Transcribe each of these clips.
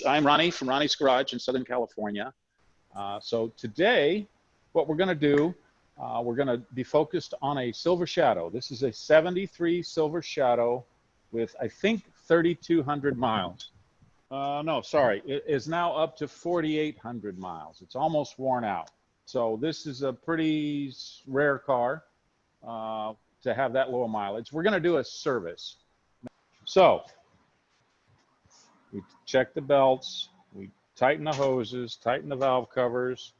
I'm Ronnie from Ronnie's Garage in Southern California. So today, what we're going to do, we're going to be focused on a Silver Shadow. This is a 73 Silver Shadow with, I think, 3,200 miles. No, sorry, it is now up to 4,800 miles. It's almost worn out. So this is a pretty rare car to have that low mileage. We're going to do a service. So we check the belts, we tighten the hoses, tighten the valve covers.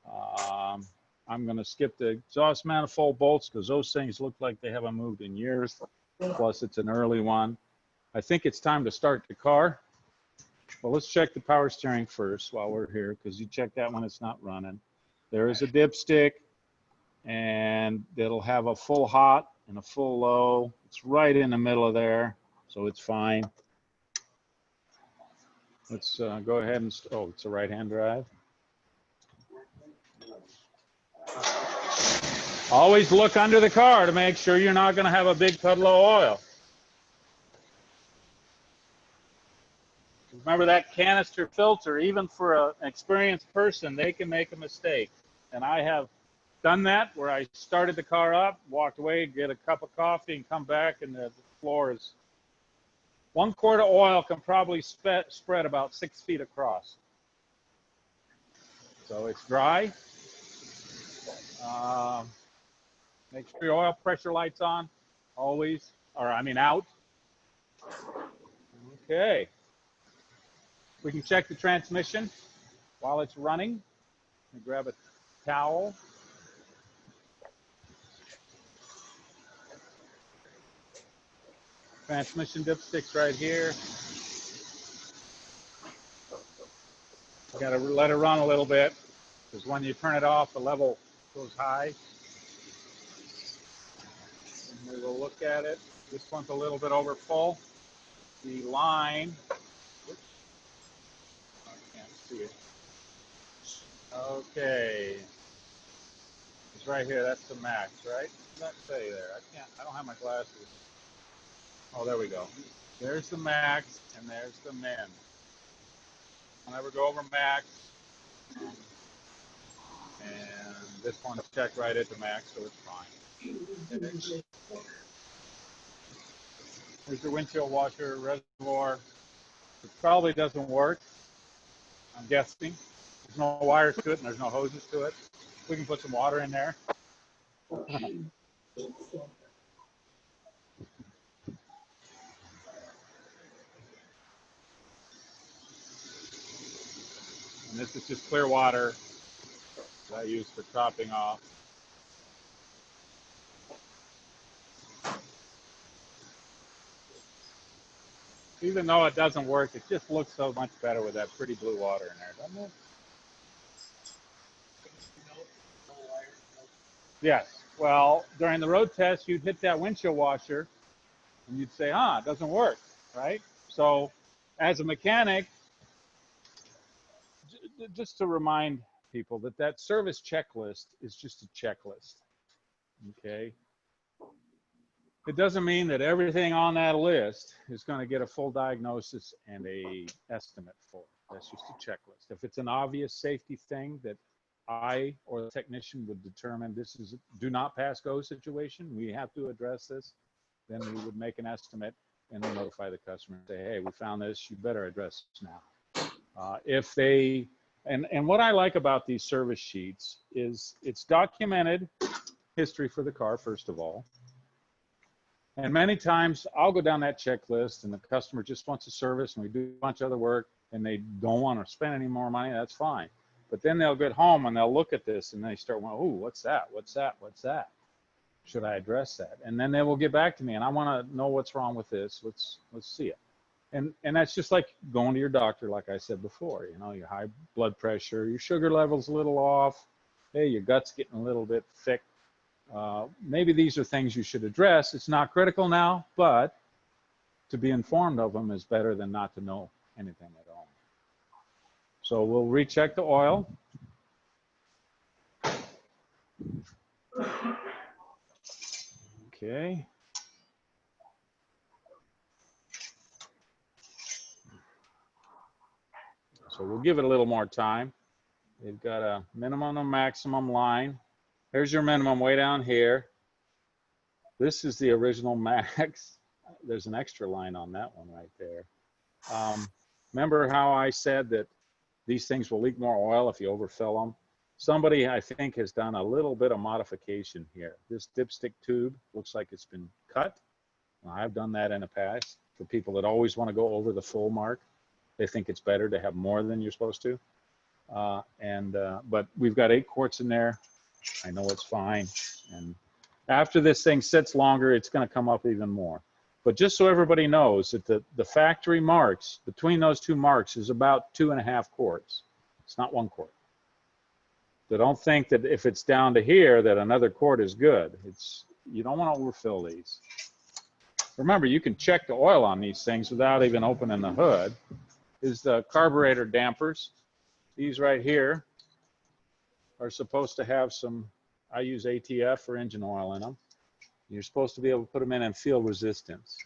I'm going to skip the exhaust manifold bolts because those things look like they haven't moved in years. Plus, it's an early one. I think it's time to start the car. Well, let's check the power steering first while we're here, because you check that when it's not running. There is a dipstick, and it'll have a full hot and a full low. It's right in the middle of there, so it's fine. Let's go ahead and, oh, it's a right-hand drive. Always look under the car to make sure you're not going to have a big puddle of oil. Remember that canister filter, even for an experienced person, they can make a mistake. And I have done that where I started the car up, walked away, get a cup of coffee, and come back, and the floor is 1 quart of oil can probably spread about 6 feet across. So it's dry. Make sure your oil pressure light's on, always, or I mean out. Okay. We can check the transmission while it's running. Let me grab a towel. Transmission dipstick's right here. You gotta let it run a little bit, because when you turn it off, the level goes high. And we will look at it. This one's a little bit over full. The line, oops, I can't see it. Okay, it's right here. That's the max, right? What does that say there? I don't have my glasses. Oh, there we go. There's the max, and there's the min. I'll never go over max. And this one's checked right at the max, so it's fine. There's your windshield washer reservoir. It probably doesn't work, I'm guessing. There's no wires to it, and there's no hoses to it. We can put some water in there. And this is just clear water that I use for topping off. Even though it doesn't work, it just looks so much better with that pretty blue water in there, doesn't it? Yes. Well, during the road test, you'd hit that windshield washer, and you'd say, it doesn't work, right? So as a mechanic, just to remind people that service checklist is just a checklist, okay? It doesn't mean that everything on that list is going to get a full diagnosis and a estimate for. That's just a checklist. If it's an obvious safety thing that I or the technician would determine this is a do not pass go situation, we have to address this, then we would make an estimate and then notify the customer and say, hey, we found this, you better address this now. If they, and what I like about these service sheets is it's documented history for the car, first of all. And many times I'll go down that checklist and the customer just wants a service and we do a bunch of other work and they don't want to spend any more money, that's fine. But then they'll get home and they'll look at this and they start going, oh, what's that? What's that? What's that? Should I address that? And then they will get back to me and I want to know what's wrong with this. Let's see it. And that's just like going to your doctor, like I said before, you know, your high blood pressure, your sugar level's a little off. Hey, your gut's getting a little bit thick. Maybe these are things you should address. It's not critical now, but to be informed of them is better than not to know anything at all. So we'll recheck the oil. Okay. So we'll give it a little more time. We've got a minimum and maximum line. There's your minimum way down here. This is the original max. There's an extra line on that one right there. Remember how I said that these things will leak more oil if you overfill them? Somebody, I think, has done a little bit of modification here. This dipstick tube looks like it's been cut. I've done that in the past for people that always want to go over the full mark. They think it's better to have more than you're supposed to. But we've got 8 quarts in there. I know it's fine. And after this thing sits longer, it's going to come up even more. But just so everybody knows that the factory marks, between those 2 marks, is about 2.5 quarts. It's not 1 quart. So don't think that if it's down to here that another quart is good. You don't want to overfill these. Remember, you can check the oil on these things without even opening the hood. Is the carburetor dampers. These right here are supposed to have some, I use ATF or engine oil in them. You're supposed to be able to put them in and feel resistance.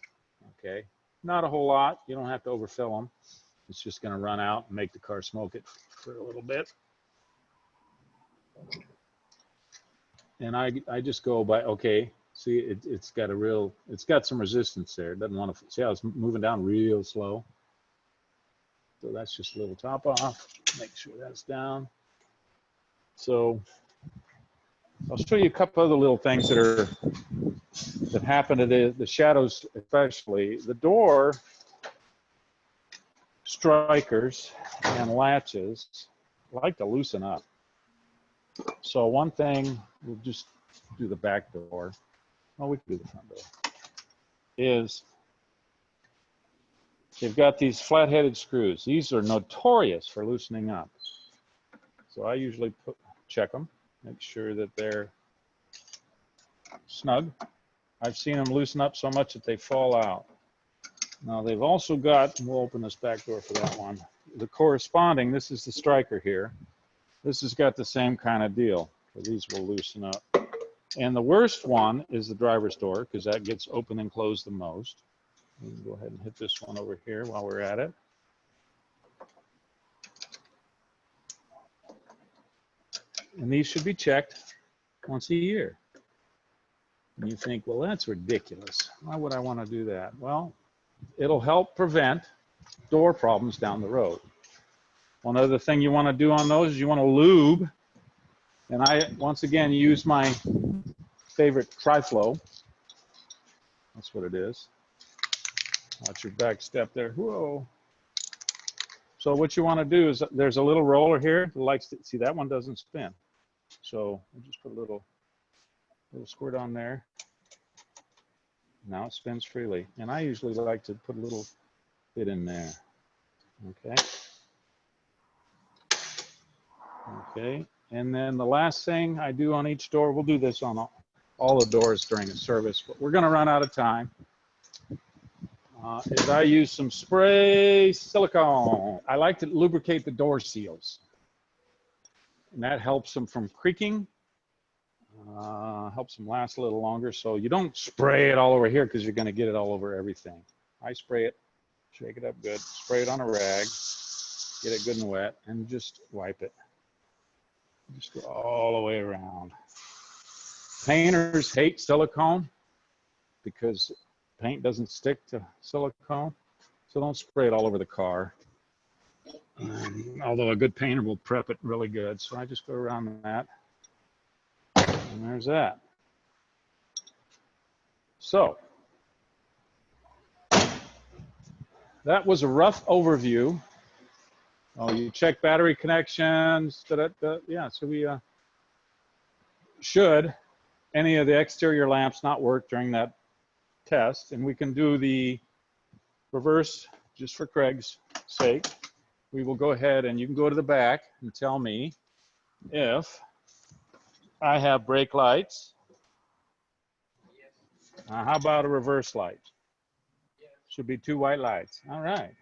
Okay, not a whole lot. You don't have to overfill them. It's just going to run out and make the car smoke it for a little bit. And I just go by, okay, see, it's got some resistance there. It doesn't want to, see how it's moving down real slow. So that's just a little top off. Make sure that's down. So I'll show you a couple other little things that happen to the shadows, especially. The door strikers and latches like to loosen up. So one thing, we'll just do the back door. Oh, we can do the front door. Is they've got these flat-headed screws. These are notorious for loosening up. So I usually check them, make sure that they're snug. I've seen them loosen up so much that they fall out. Now they've also got, and we'll open this back door for that one, the corresponding, this is the striker here. This has got the same kind of deal. So these will loosen up. And the worst one is the driver's door, because that gets open and closed the most. We can go ahead and hit this one over here while we're at it. And these should be checked once a year. And you think, well, that's ridiculous. Why would I want to do that? Well, it'll help prevent door problems down the road. One other thing you want to do on those is you want to lube. And I, once again, use my favorite Tri-Flow. That's what it is. Watch your back step there. Whoa. So what you want to do is, there's a little roller here that likes to, see, that one doesn't spin. So I'll just put a little squirt on there. Now it spins freely. And I usually like to put a little bit in there. Okay. Okay. And then the last thing I do on each door, we'll do this on all the doors during the service, but we're going to run out of time. Is I use some spray silicone. I like to lubricate the door seals. And that helps them from creaking, helps them last a little longer. So you don't spray it all over here because you're going to get it all over everything. I spray it, shake it up good, spray it on a rag, get it good and wet, and just wipe it. Just go all the way around. Painters hate silicone because paint doesn't stick to silicone. So don't spray it all over the car. Although a good painter will prep it really good. So I just go around that. And there's that. So that was a rough overview. Oh, you check battery connections. Yeah, so we should any of the exterior lamps not work during that test, and we can do the reverse just for Craig's sake. We will go ahead and you can go to the back and tell me if I have brake lights. How about a reverse light? Should be 2 white lights. All right.